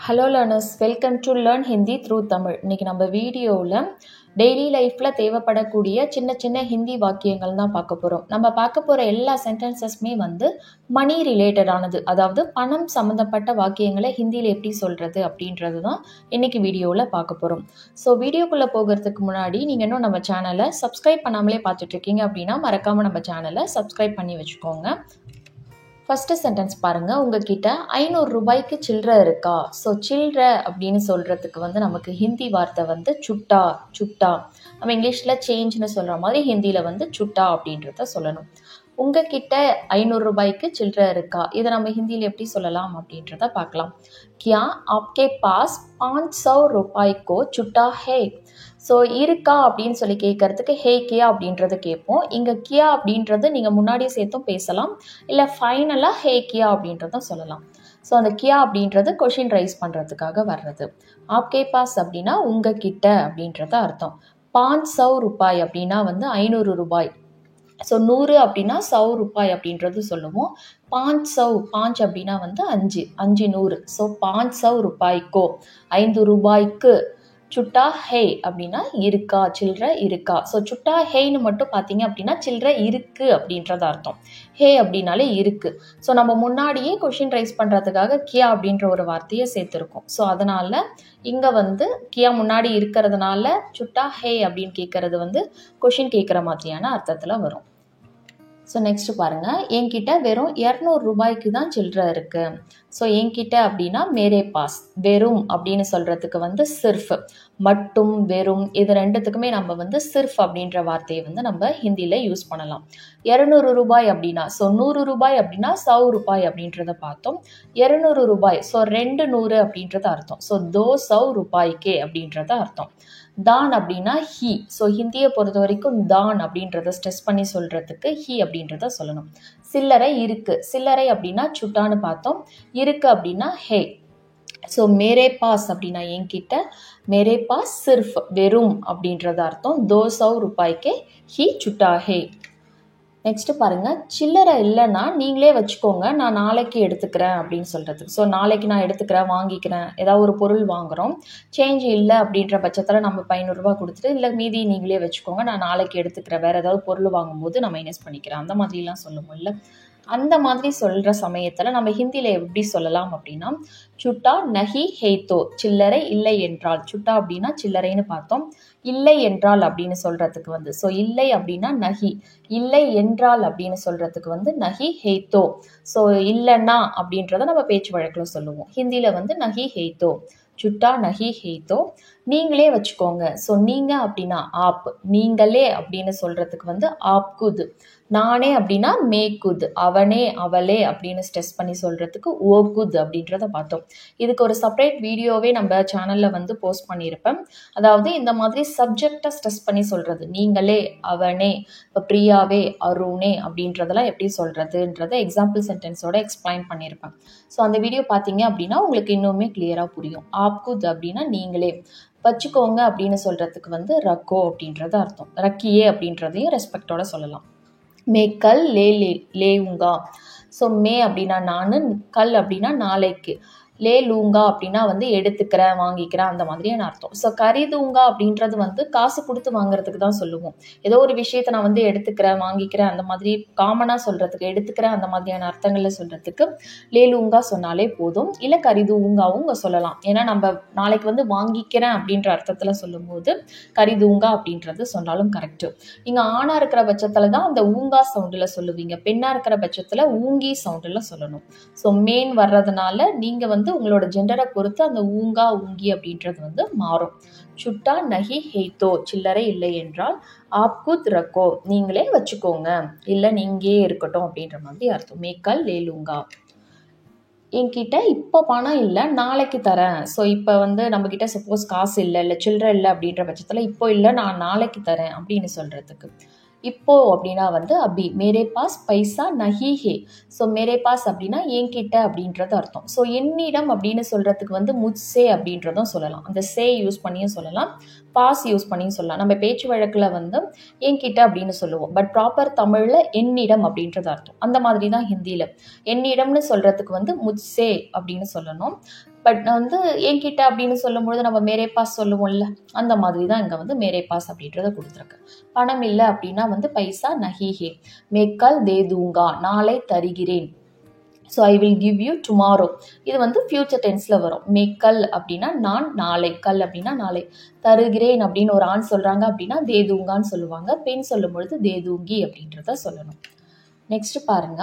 Hello learners, welcome to learn Hindi through Tamil. இன்றைக்கி நம்ம வீடியோவில் டெய்லி லைஃப்பில் தேவைப்படக்கூடிய சின்ன சின்ன ஹிந்தி வாக்கியங்கள் தான் பார்க்க போகிறோம். நம்ம பார்க்க போகிற எல்லா சென்டென்சஸ்மே மணி ரிலேட்டடானது, அதாவது பணம் சம்மந்தப்பட்ட வாக்கியங்களை ஹிந்தியில் எப்படி சொல்கிறது அப்படின்றது தான் இன்றைக்கி வீடியோவில் பார்க்க போகிறோம். ஸோ வீடியோக்குள்ளே போகிறதுக்கு முன்னாடி நீங்கள் இன்னும் நம்ம சேனலை சப்ஸ்கிரைப் பண்ணாமலே பார்த்துட்ருக்கீங்க அப்படின்னா மறக்காமல் நம்ம சேனலை சப்ஸ்கிரைப் பண்ணி வச்சுக்கோங்க. ஃபஸ்ட்டு சென்டென்ஸ் பாருங்கள். உங்ககிட்ட 500 ரூபாய்க்கு சில்லறை இருக்கா? ஸோ சில்லறை அப்படின்னு சொல்கிறதுக்கு நமக்கு ஹிந்தி வார்த்தை சுட்டா. சுட்டா நம்ம இங்கிலீஷில் சேஞ்ச்னு சொல்கிற மாதிரி ஹிந்தியில் சுட்டா அப்படின்றத சொல்லணும். உங்ககிட்ட 500 ரூபாய்க்கு சில்லறை இருக்கா, இதை நம்ம ஹிந்தியில் எப்படி சொல்லலாம் அப்படின்றத பார்க்கலாம். கியா ஆப்கே பாஸ் 500 ரூபாய்க்கோ சுட்டா ஹே. ஸோ இருக்கா அப்படின்னு சொல்லி கேட்கறதுக்கு ஹே கியா அப்படின்றது கேட்போம். இங்கே கியா அப்படின்றது நீங்கள் முன்னாடியே சேர்த்தும் பேசலாம், இல்லை ஃபைனலாக ஹே கியா அப்படின்றதும் சொல்லலாம். ஸோ அந்த கியா அப்படின்றது கொஷின் ரைஸ் பண்ணுறதுக்காக வர்றது. ஆப்கே பாஸ் அப்படின்னா உங்ககிட்ட அப்படின்றத அர்த்தம். 500 ரூபாய் அப்படின்னா 500 ரூபாய். ஸோ 100 அப்படின்னா 100 ரூபாய் அப்படின்றது சொல்லுவோம். 500 அப்படின்னா 5 100. ஸோ 500 ரூபாய்க்கோ 5 ரூபாய்க்கு. சுட்டா ஹே அப்படின்னா இருக்கா, சில்லறை இருக்கா. ஸோ சுட்டா ஹேன்னு மட்டும் பார்த்தீங்க அப்படின்னா சில்லறை இருக்கு அப்படின்றத அர்த்தம். ஹே அப்படின்னாலே இருக்கு. ஸோ நம்ம முன்னாடியே கொஷின் ரைஸ் பண்ணுறதுக்காக கியா அப்படின்ற ஒரு வார்த்தையை சேர்த்துருக்கோம். ஸோ அதனால் இங்கே கியா முன்னாடி இருக்கிறதுனால சுட்டா ஹே அப்படின்னு கேட்கறது கொஷின் கேட்குற மாதிரியான அர்த்தத்தில் வரும். ஸோ நெக்ஸ்ட் பாருங்கள். என்கிட்ட வெறும் 200 ரூபாய்க்கு தான் சில்லறை இருக்குது. ஸோ என்கிட்ட அப்படின்னா மேரே பாஸ். வெறும் அப்படின்னு சொல்கிறதுக்கு சிர்ஃப், மட்டும், வெறும், இது ரெண்டுத்துக்குமே நம்ம சிர்ஃப் அப்படின்ற வார்த்தையை நம்ம ஹிந்தியில் யூஸ் பண்ணலாம். 200 ரூபாய் அப்படின்னா, ஸோ 100 ரூபாய் அப்படின்னா 100 ரூபாய் அப்படின்றத பார்த்தோம். 200 ரூபாய், ஸோ 200 அப்படின்றது அர்த்தம். ஸோ 200 ரூபாய்க்கே அப்படின்றத அர்த்தம். தான் அப்படின்னா ஹி. ஸோ ஹிந்தியை பொறுத்த வரைக்கும் தான் அப்படின்றத ஸ்ட்ரெஸ் பண்ணி சொல்கிறதுக்கு ஹி அப்படின்றத சொல்லணும். சில்லறை இருக்கு. சில்லறை அப்படின்னா சுட்டான்னு பார்த்தோம். இருக்கு அப்படின்னா ஹே. ஸோ மேரே பாஸ் அப்படின்னா என்கிட்ட, மேரே பாஸ் சிர்ஃப் வெறும் அப்படின்றது அர்த்தம். 200 ரூபாய்க்கே ஹி சுட்டா ஹே. நெக்ஸ்ட்டு பாருங்கள். சில்லறை இல்லைன்னா நீங்களே வச்சுக்கோங்க, நான் நாளைக்கு எடுத்துக்கிறேன் அப்படின்னு சொல்கிறதுக்கு. ஸோ நாளைக்கு நான் எடுத்துக்கிறேன், வாங்கிக்கிறேன். ஏதாவது ஒரு பொருள் வாங்குகிறோம், சேஞ்ச் இல்லை அப்படின்ற பட்சத்தில் நம்ம 500 ரூபா கொடுத்துட்டு இல்லை மீதி நீங்களே வச்சுக்கோங்க, நான் நாளைக்கு எடுத்துக்கிறேன், வேறு ஏதாவது பொருள் வாங்கும்போது நான் மைனஸ் பண்ணிக்கிறேன், அந்த மாதிரிலாம் சொல்லுவோம் இல்லை. அந்த மாதிரி சொல்கிற சமயத்தில் நம்ம ஹிந்தியில் எப்படி சொல்லலாம் அப்படின்னா, சுட்டா நஹி ஹேத்தோ, சில்லறை இல்லை என்றால். சுட்டா அப்படின்னா சில்லறைன்னு பார்த்தோம். இல்லை என்றால் அப்படின்னு சொல்கிறதுக்கு ஸோ இல்லை அப்படின்னா நஹி, இல்லை என்றால் அப்படின்னு சொல்கிறதுக்கு நஹி ஹேத்தோ. ஸோ இல்லைன்னா அப்படின்றத நம்ம பேச்சு வழக்கில் சொல்லுவோம். ஹிந்தியில் நஹி ஹேத்தோ. சுட்டா நஹி ஹேத்தோ. நீங்களே வச்சுக்கோங்க. ஸோ நீங்கள் அப்படின்னா ஆப், நீங்களே அப்படின்னு சொல்கிறதுக்கு ஆப் குத். நானே அப்படின்னா மே குத், அவனே அவளே அப்படின்னு ஸ்ட்ரெஸ் பண்ணி சொல்கிறதுக்கு ஓ குத் அப்படின்றத பார்த்தோம். இதுக்கு ஒரு செப்பரேட் வீடியோவே நம்ம சேனலில் போஸ்ட் பண்ணியிருப்பேன். அதாவது இந்த மாதிரி சப்ஜெக்டை ஸ்ட்ரெஸ் பண்ணி சொல்கிறது, நீங்களே, அவனே, இப்போ பிரியாவே, அருணே அப்படின்றதெல்லாம் எப்படி சொல்கிறதுன்றத எக்ஸாம்பிள் சென்டென்ஸோட எக்ஸ்பிளைன் பண்ணியிருப்பேன். ஸோ அந்த வீடியோ பார்த்தீங்க அப்படின்னா உங்களுக்கு இன்னுமே கிளியராக புரியும். ஆப்குத் அப்படின்னா நீங்களே, வச்சுக்கோங்க அப்படின்னு சொல்கிறதுக்கு ரக்கோ அப்படின்றது அர்த்தம். ரக்கியே அப்படின்றதையும் ரெஸ்பெக்டோட சொல்லலாம். மே கல் லே லூங்கா. ஸோ மே அப்படின்னா நான், கல் அப்படின்னா நாளைக்கு, லே லூங்கா அப்படின்னா எடுத்துக்கிறேன், வாங்கிக்கிறேன், அந்த மாதிரியான அர்த்தம். ஸோ கரிதூங்கா அப்படின்றது காசு கொடுத்து வாங்குறதுக்கு தான் சொல்லுவோம். ஏதோ ஒரு விஷயத்தை நான் எடுத்துக்கிறேன், வாங்கிக்கிறேன், அந்த மாதிரி காமனாக சொல்கிறதுக்கு, எடுத்துக்கிறேன் அந்த மாதிரியான அர்த்தங்களில் சொல்கிறதுக்கு லே லூங்கா சொன்னாலே போதும். இல்லை கரிதூங்காவும் சொல்லலாம். ஏன்னா நம்ம நாளைக்கு வாங்கிக்கிறேன் அப்படின்ற அர்த்தத்தில் சொல்லும்போது கரிதூங்கா அப்படின்றது சொன்னாலும் கரெக்டு. நீங்கள் ஆணாக இருக்கிற பட்சத்தில் தான் அந்த ஊங்கா சவுண்டில் சொல்லுவீங்க, பெண்ணாக இருக்கிற பட்சத்தில் ஊங்கி சவுண்டில் சொல்லணும். ஸோ மேன் வர்றதுனால நீங்கள் உங்களோட ஜெண்டரை பொறுத்து அந்த ஊங்கா ஊங்கி அப்படின்றது மாறும். சுட்டா நஹி ஹேத்தோ, சில்லறை இல்லை என்றால். ஆப்குத் ரக்கோ, நீங்களே வச்சுக்கோங்க, இல்லை நீங்கே இருக்கட்டும் அப்படின்ற மாதிரி அர்த்தம். மேக்கல் லே லூங்கா. என்கிட்ட இப்போ பணம் இல்லை, நாளைக்கு தரேன். ஸோ இப்போ நம்மக்கிட்ட சப்போஸ் காசு இல்லை சில்லறை இல்லை அப்படின்ற பட்சத்தில் இப்போ இல்லை, நான் நாளைக்கு தரேன் அப்படின்னு சொல்கிறதுக்கு. இப்போ அப்படின்னா அபி. மேரே பாஸ் பைசா நஹி ஹே. ஸோ மேரே பாஸ் அப்படின்னா என்கிட்ட அப்படின்றது அர்த்தம். ஸோ என்னிடம் அப்படின்னு சொல்கிறதுக்கு முத்சே அப்படின்றதும் சொல்லலாம். அந்த சே யூஸ் பண்ணியும் சொல்லலாம், பாஸ் யூஸ் பண்ணியும் சொல்லலாம். நம்ம பேச்சு வழக்கில் என்கிட்ட அப்படின்னு சொல்லுவோம். பட் ப்ராப்பர் தமிழில் என்னிடம் அப்படின்றது அர்த்தம். அந்த மாதிரி தான் ஹிந்தியில் என்னிடம்னு சொல்கிறதுக்கு முத்சே அப்படின்னு சொல்லணும். பட் வந்து என்கிட்ட அப்படின்னு சொல்லும்பொழுது நம்ம மேரே பாஸ் சொல்லுவோம்ல, அந்த மாதிரி தான் இங்கே வந்து மேரே பாஸ் அப்படின்றத கொடுத்துருக்கு. பணம் இல்லை அப்படின்னா வந்து பைசா நஹி ஹே, மே கல் தே தூங்கா, நாளை தருகிறேன். So I will give you tomorrow, இது வந்து ஃபியூச்சர் டென்ஸில் வரும். மே கல் அப்படின்னா நான், நாளை, கல் அப்படின்னா நாளை, தருகிறேன் அப்படின்னு ஒரு ஆண் சொல்கிறாங்க அப்படின்னா தே தூங்கான்னு சொல்லுவாங்க. பெண் சொல்லும் பொழுது தே தூங்கி அப்படின்றத சொல்லணும். நெக்ஸ்ட் பாருங்க,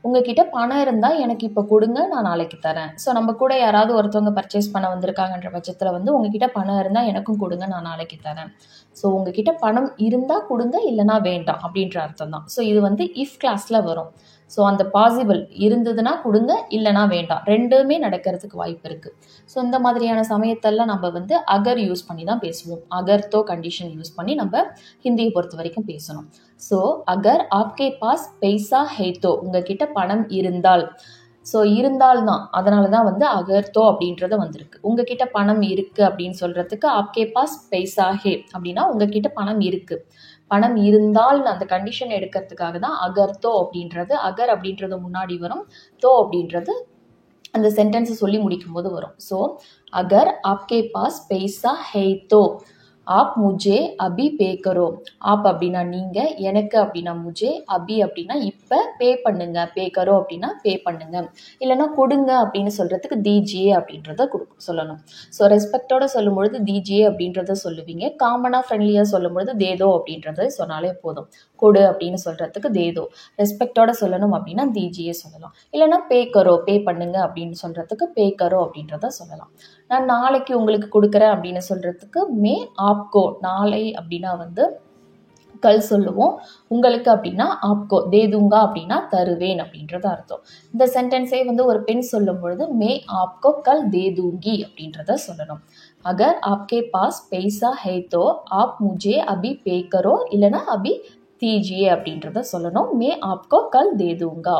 உங்ககிட்ட பணம் இருந்தால் எனக்கு இப்போ கொடுங்க, நான் நாளைக்கு தரேன். ஸோ நம்ம கூட யாராவது ஒருத்தவங்க பர்ச்சேஸ் பண்ண வந்திருக்காங்கன்ற பட்சத்தில் வந்து உங்ககிட்ட பணம் இருந்தால் எனக்கும் கொடுங்க, நான் நாளைக்கு தரேன். ஸோ உங்ககிட்ட பணம் இருந்தால் கொடுங்க, இல்லைனா வேண்டாம் அப்படின்ற அர்த்தம் தான். ஸோ இது வந்து இஃப் கிளாஸில் வரும். ஸோ அந்த பாசிபிள் இருந்ததுன்னா கொடுங்க, இல்லைனா வேண்டாம், ரெண்டுமே நடக்கிறதுக்கு வாய்ப்பு இருக்குது. ஸோ இந்த மாதிரியான சமயத்தெல்லாம் நம்ம வந்து அகர் யூஸ் பண்ணி தான் பேசுவோம். அகர் தோ கண்டிஷன் யூஸ் பண்ணி நம்ம ஹிந்தியை பொறுத்த வரைக்கும் பேசணும். ஸோ அகர் ஆப்கே பாஸ் பைசா ஹே தோ, உங்ககிட்ட பணம் இருந்தால். ஸோ இருந்தால் தான், அதனால தான் வந்து அகர் தோ அப்படின்றத வந்திருக்கு. உங்ககிட்ட பணம் இருக்குது அப்படின்னு சொல்கிறதுக்கு ஆப்கே பாஸ் பைசா ஹே அப்படின்னா உங்ககிட்ட பணம் இருக்குது. பணம் இருந்தால் அந்த கண்டிஷன் எடுக்கிறதுக்காக தான் அகர் தோ அப்படின்றது, அகர் அப்படின்றது முன்னாடி வரும், தோ அப்படின்றது அந்த சென்டென்ஸை சொல்லி முடிக்கும் போது வரும். ஸோ அகர் ஆப்கே பாஸ் பைசா ஹே தோ ஆப் முஜே அபி பே கரோ. ஆப் அப்படின்னா நீங்கள், எனக்கு அப்படின்னா முஜே, அபி அப்படின்னா இப்போ, பே பண்ணுங்க, பே கரோ அப்படின்னா பே பண்ணுங்க, இல்லைன்னா கொடுங்க அப்படின்னு சொல்கிறதுக்கு தீஜியே அப்படின்றத சொல்லணும். ஸோ ரெஸ்பெக்டோட சொல்லும் பொழுது தீஜியே அப்படின்றத சொல்லுவீங்க. காமனாக ஃப்ரெண்ட்லியாக சொல்லும் பொழுது தேதோ அப்படின்றத சொன்னாலே போதும். கொடு அப்படின்னு சொல்கிறதுக்கு தேதோ. ரெஸ்பெக்டோட சொல்லணும் அப்படின்னா தீஜியே சொல்லலாம். இல்லைன்னா பே கரோ, பே பண்ணுங்க அப்படின்னு சொல்கிறதுக்கு பே கரோ அப்படின்றத சொல்லலாம். நான் நாளைக்கு உங்களுக்கு கொடுக்குறேன் அப்படின்னு சொல்கிறதுக்கு மே ஆப்கோ, நாளை அப்படின்னா வந்து கல் சொல்லுவோம். உங்களுக்கு அப்படின்னா ஆப்கோ, தேதுங்கா அப்படின்னா தருவேன் அப்படின்றது அர்த்தம். இந்த சென்டென்ஸே வந்து ஒரு பெண் சொல்லும் பொழுது மே ஆப்கோ கல் தேதூங்கி அப்படின்றத சொல்லணும். அகர் ஆப்கே பாஸ் பைசா ஹே தோ ஆப் முஜே அபி பே கரோ, இல்லைன்னா அபி தீஜியே அப்படின்றத சொல்லணும். மே ஆப்கோ கல் தேதூங்கா.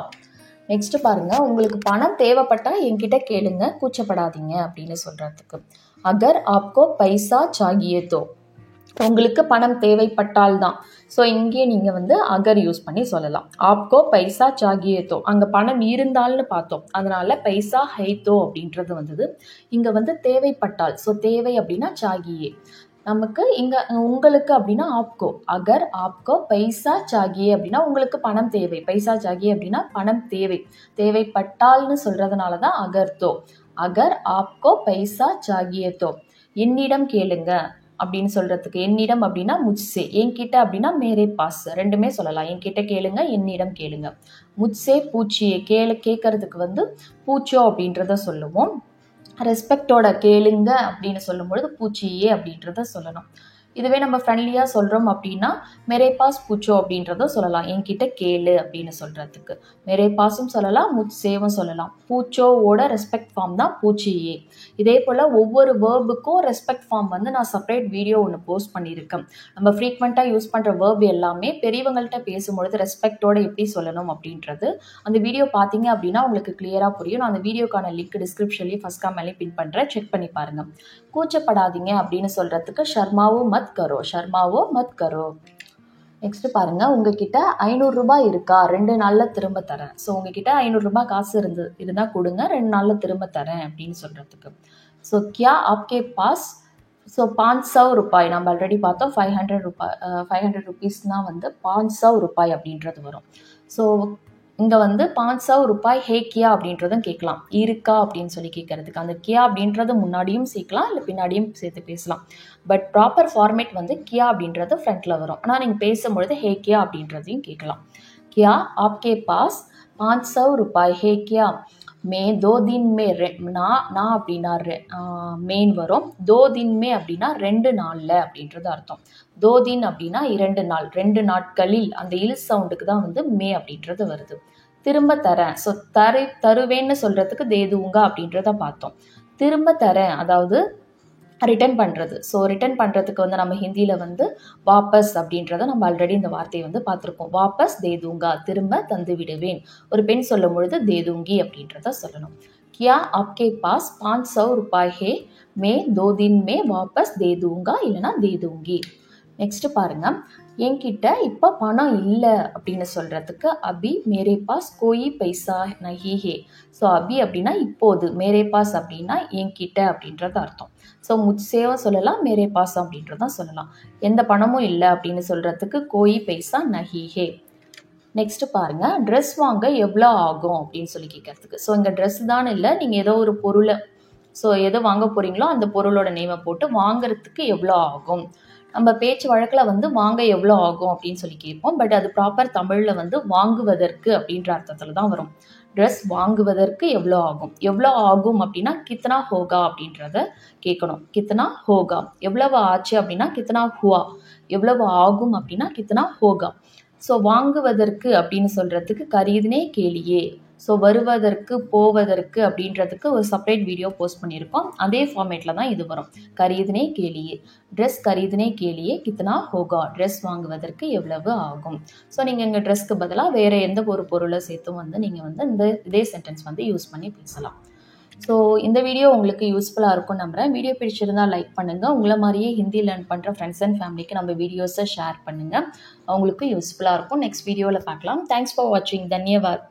நெக்ஸ்ட் பாருங்க, உங்களுக்கு பணம் தேவைப்பட்டா என்கிட்ட கேளுங்க, கூச்சப்படாதீங்க அப்படின்னு சொல்றதுக்கு அகர் ஆப்கோ பைசா சாகியே தோ, உங்களுக்கு பணம் தேவைப்பட்டால் தான். ஸோ இங்கே நீங்கள் வந்து அகர் யூஸ் பண்ணி சொல்லலாம். ஆப்கோ பைசா சாகியே தோ, அங்கே பணம் இருந்தால்னு பார்த்தோம், அதனால பைசா ஹை தோ அப்படின்றது வந்தது. இங்கே வந்து தேவைப்பட்டால், ஸோ தேவை அப்படின்னா சாகியே, நமக்கு இங்கே உங்களுக்கு அப்படின்னா ஆப்கோ. அகர் ஆப்கோ பைசா சாகியே அப்படின்னா உங்களுக்கு பணம் தேவை, பைசா சாகியே அப்படின்னா பணம் தேவை, தேவைப்பட்டால்னு சொல்கிறதுனால தான் அகர் தோ. அகர் ஆப்கோ பைசா சாகியே தோ, என்னிடம் கேளுங்க அப்படின்னு சொல்கிறதுக்கு என்னிடம் அப்படின்னா முஜ்சே, என்கிட்ட அப்படின்னா மேரே பாஸ், ரெண்டுமே சொல்லலாம். என்கிட்ட கேளுங்க, என்னிடம் கேளுங்க. முஜ்சே பூச்சியே, கேட்கறதுக்கு வந்து பூச்சோ அப்படின்றத சொல்லுவோம். ரெஸ்பெக்டோட கேளுங்க அப்படின்னு சொல்லும் பொழுது பூச்சியே அப்படின்றத சொல்லணும். இதுவே நம்ம ஃப்ரெண்ட்லியாக சொல்கிறோம் அப்படின்னா மேரே பாஸ் பூச்சோ அப்படின்றத சொல்லலாம், என்கிட்ட கேளு அப்படின்னு சொல்கிறதுக்கு. மேரே பாஸும் சொல்லலாம், முஜ்சேவும் சொல்லலாம். பூச்சோவோட ரெஸ்பெக்ட் ஃபார்ம் தான் பூச்சியே. இதே போல் ஒவ்வொரு வேர்புக்கும் ரெஸ்பெக்ட் ஃபார்ம் வந்து நான் செப்பரேட் வீடியோ ஒன்று போஸ்ட் பண்ணியிருக்கேன். நம்ம ஃப்ரீக்வெண்ட்டாக யூஸ் பண்ணுற வேர்ப் எல்லாமே பெரியவங்கள்ட்ட பேசும்பொழுது ரெஸ்பெக்டோட எப்படி சொல்லணும் அப்படின்றது அந்த வீடியோ பார்த்தீங்க அப்படின்னா உங்களுக்கு கிளியராக புரியும். நான் அந்த வீடியோக்கான லிங்க் டிஸ்கிரிப்ஷன்லேயும் ஃபர்ஸ்ட் கமெண்ட்லேயும் பின் பண்ணுறேன், செக் பண்ணி பாருங்கள். கூச்சப்படாதீங்க அப்படின்னு சொல்கிறதுக்கு ஷர்மாவோ மத் கரோ, ஷர்மாவோ மத் கரோ. நெக்ஸ்ட் பாருங்க, உங்ககிட்ட 500 ரூபாய் இருக்கா, 2 நாளில் திரும்ப தரேன். ஸோ உங்ககிட்ட 500 ரூபாய் காசு இருந்தால் கொடுங்க, 2 நாளில் திரும்ப தரேன் அப்படின்னு சொல்கிறதுக்கு. ஸோ கியா ஆப்கே பாஸ், ஸோ 500 ரூபாய் நம்ம ஆல்ரெடி பார்த்தோம், 500 ரூபாய் 500 ருபீஸ்னால் வந்து 500 ரூபாய் அப்படின்றது வரும். ஸோ இங்கே வந்து 500 ரூபாய் ஹே கியா அப்படின்றதும் கேட்கலாம், இருக்கா அப்படின்னு சொல்லி கேட்கறதுக்கு. அந்த கியா அப்படின்றது முன்னாடியும் சேர்க்கலாம், இல்லை பின்னாடியும் சேர்த்து பேசலாம். பட் ப்ராப்பர் ஃபார்மேட் வந்து கியா அப்படின்றது ஃப்ரண்ட்டில் வரும். ஆனால் நீங்கள் பேசும்பொழுது ஹே கியா அப்படின்றதையும் கேட்கலாம். கியா ஆப்கே பாஸ் 500 ரூபாய் ஹே கியா, மே 2 दिन में, நான் அப்படின்னா மெயின் வரும், 2 दिन में அப்படின்னா 2 நாளில் அப்படின்றது அர்த்தம். 2 दिन அப்படின்னா 2 நாள், 2 நாட்களில், அந்த இல் சவுண்டுக்கு தான் வந்து மே அப்படின்றது வருது. திரும்ப தரேன், ஸோ தருவேன்னு சொல்கிறதுக்கு தேதுங்க அப்படின்றத பார்த்தோம். திரும்ப தரேன் அதாவது ரிட்டர்ன் பண்ணுறது. ஸோ ரிட்டர்ன் பண்ணுறதுக்கு வந்து நம்ம ஹிந்தியில் வந்து வாபஸ் அப்படின்றத நம்ம ஆல்ரெடி இந்த வார்த்தையை வந்து பார்த்துருக்கோம். வாபஸ் தேதுங்கா, திரும்ப தந்து விடுவேன். ஒரு பெண் சொல்லும் பொழுது தேதுங்கி அப்படின்றத சொல்லணும். கியா ஆப்கே பாஸ் 500 ரூபாய் ஹே, மே 2 दिन में வாபஸ் தேதுங்கா, இல்லைனா தேதுங்கி. நெக்ஸ்ட் பாருங்க, என்கிட்ட இப்போ பணம் இல்லை அப்படின்னு சொல்றதுக்கு அபி மேரே பாஸ் கோயி பைசா நஹி ஹே. ஸோ அபி அப்படின்னா இப்போது, மேரே பாஸ் அப்படின்னா என்கிட்ட அப்படின்றது அர்த்தம். ஸோ முச்சேவும் சொல்லலாம், மேரே பாஸ் அப்படின்றதான் சொல்லலாம். எந்த பணமும் இல்லை அப்படின்னு சொல்றதுக்கு கோயி பைசா நஹி ஹே. நெக்ஸ்ட் பாருங்க, ட்ரெஸ் வாங்க எவ்வளோ ஆகும் அப்படின்னு சொல்லி கேட்கறதுக்கு. ஸோ இங்கே ட்ரெஸ் தான் இல்லை, நீங்கள் ஏதோ ஒரு பொருளை, ஸோ எதை வாங்க போறீங்களோ அந்த பொருளோட நேமை போட்டு வாங்குறதுக்கு எவ்வளோ ஆகும். நம்ம பேச்சு வழக்கில் வந்து வாங்க எவ்வளோ ஆகும் அப்படின்னு சொல்லி கேட்போம். பட் அது ப்ராப்பர் தமிழில் வந்து வாங்குவதற்கு அப்படின்ற அர்த்தத்தில் தான் வரும். ட்ரெஸ் வாங்குவதற்கு எவ்வளோ ஆகும். எவ்வளோ ஆகும் அப்படின்னா கித்தனா ஹோகா அப்படின்றத கேட்கணும். கித்தனா ஹோகா. எவ்வளவு ஆச்சு அப்படின்னா கித்தனா ஹுவா. எவ்வளவு ஆகும் அப்படின்னா கித்தனா ஹோகா. ஸோ வாங்குவதற்கு அப்படின்னு சொல்கிறதுக்கு கரீதுனே கேளியே. ஸோ வருவதற்கு போவதற்கு அப்படின்றதுக்கு ஒரு செப்பரேட் வீடியோ போஸ்ட் பண்ணியிருக்கோம். அதே ஃபார்மேட்டில் தான் இது வரும். கரீதுனே கேளியே. ட்ரெஸ் கரீதுனே கேளியே கித்தனா ஹோகா. ட்ரெஸ் வாங்குவதற்கு எவ்வளவு ஆகும். ஸோ நீங்கள் இங்கே ட்ரெஸ்க்கு பதிலாக வேறு எந்த ஒரு பொருளை சேர்த்தும் வந்து நீங்கள் வந்து இதே சென்டென்ஸ் வந்து யூஸ் பண்ணி பேசலாம். ஸோ இந்த வீடியோ உங்களுக்கு யூஸ்ஃபுல்லாக இருக்கும் நம்புகிறேன். வீடியோ பிடிச்சிருந்தால் லைக் பண்ணுங்கள். உங்களை மாதிரியே ஹிந்தி லேர்ன் பண்ணுற ஃப்ரெண்ட்ஸ் அண்ட் ஃபேமிலிக்கு நம்ம வீடியோஸை ஷேர் பண்ணுங்கள். அவங்களுக்கு யூஸ்ஃபுல்லாக இருக்கும். நெக்ஸ்ட் வீடியோவில் பார்க்கலாம். தேங்க்ஸ் ஃபார் வாட்சிங். தன்யவாத்.